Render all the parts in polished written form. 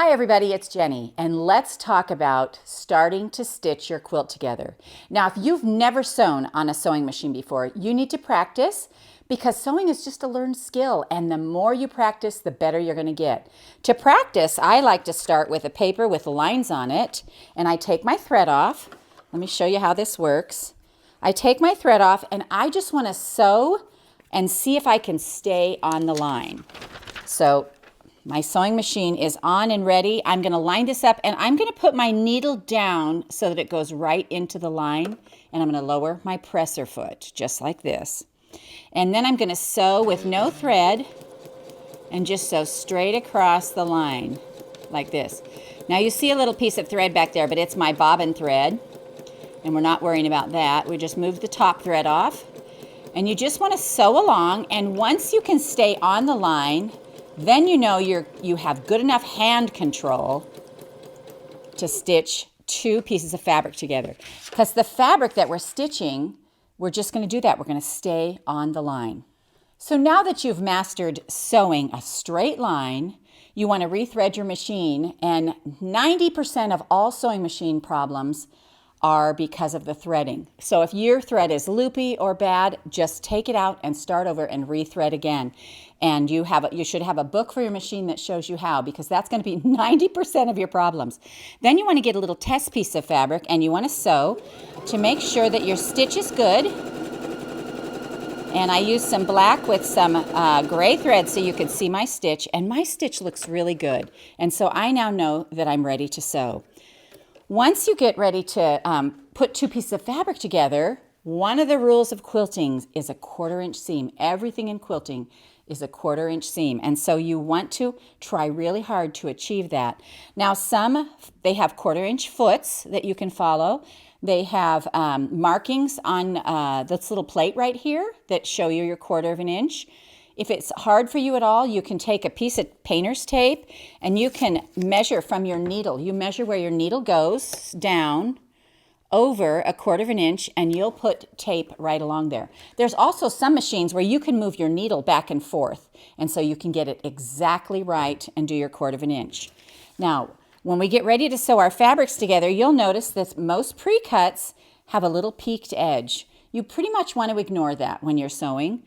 Hi everybody, it's Jenny, and let's talk about starting to stitch your quilt together. Now, if you've never sewn on a sewing machine before, you need to practice because sewing is just a learned skill, and the more you practice, the better you're going to get. To practice, I like to start with a paper with lines on it, and I take my thread off. Let me show you how this works. I take my thread off, and I just want to sew and see if I can stay on the line. So my sewing machine is on and ready. I'm going to line this up and I'm going to put my needle down so that it goes right into the line, and I'm going to lower my presser foot just like this. And then I'm going to sew with no thread and just sew straight across the line like this. Now you see a little piece of thread back there, but it's my bobbin thread, and we're not worrying about that. We just moved the top thread off, and you just want to sew along, and once you can stay on the line, then you know you have good enough hand control to stitch two pieces of fabric together. Because the fabric that we're stitching, we're just going to do that. We're going to stay on the line. So now that you've mastered sewing a straight line, you want to rethread your machine, and 90% of all sewing machine problems are because of the threading. So if your thread is loopy or bad, just take it out and start over and rethread again. And you should have a book for your machine that shows you how, because that's going to be 90% of your problems. Then you want to get a little test piece of fabric and you want to sew to make sure that your stitch is good. And I used some black with some gray thread so you could see my stitch, and my stitch looks really good. And so I now know that I'm ready to sew. Once you get ready to put two pieces of fabric together, one of the rules of quilting is a 1/4 inch seam. Everything in quilting is a 1/4 inch seam, and so you want to try really hard to achieve that. Now they have 1/4 inch foots that you can follow. They have markings on this little plate right here that show you your 1/4 inch. If it's hard for you at all, you can take a piece of painter's tape and you can measure from your needle. You measure where your needle goes down over a 1/4 inch, and you'll put tape right along there. There's also some machines where you can move your needle back and forth, and so you can get it exactly right and do your 1/4 inch. Now, when we get ready to sew our fabrics together, you'll notice that most pre-cuts have a little peaked edge. You pretty much want to ignore that when you're sewing.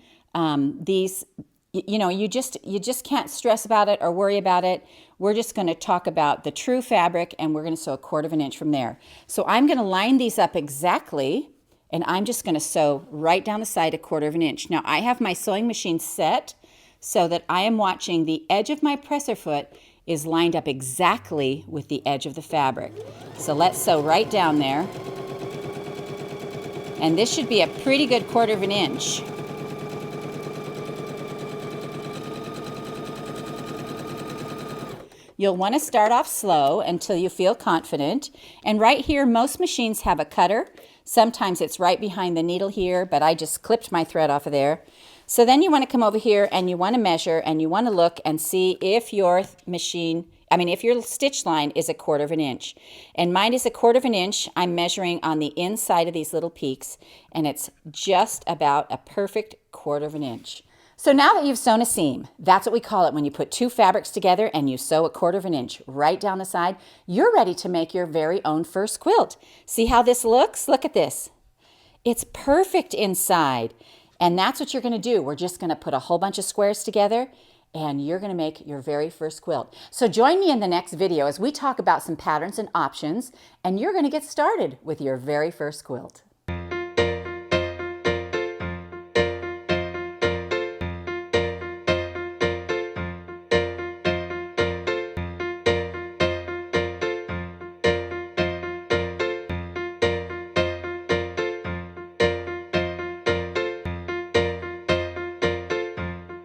You just can't stress about it or worry about it. We're just going to talk about the true fabric, and we're going to sew a 1/4 inch from there. So I'm going to line these up exactly, and I'm just going to sew right down the side a 1/4 inch. Now I have my sewing machine set so that I am watching the edge of my presser foot is lined up exactly with the edge of the fabric. So let's sew right down there. And this should be a pretty good 1/4 inch. You'll want to start off slow until you feel confident. And right here, most machines have a cutter. Sometimes it's right behind the needle here, but I just clipped my thread off of there. So then you want to come over here and you want to measure and you want to look and see if your if your stitch line is a 1/4 inch. And mine is a 1/4 inch. I'm measuring on the inside of these little peaks, and it's just about a perfect 1/4 inch. So now that you've sewn a seam, that's what we call it when you put two fabrics together and you sew a 1/4 inch right down the side, you're ready to make your very own first quilt. See how this looks? Look at this. It's perfect inside. And that's what you're going to do. We're just going to put a whole bunch of squares together, and you're going to make your very first quilt. So join me in the next video as we talk about some patterns and options, and you're going to get started with your very first quilt.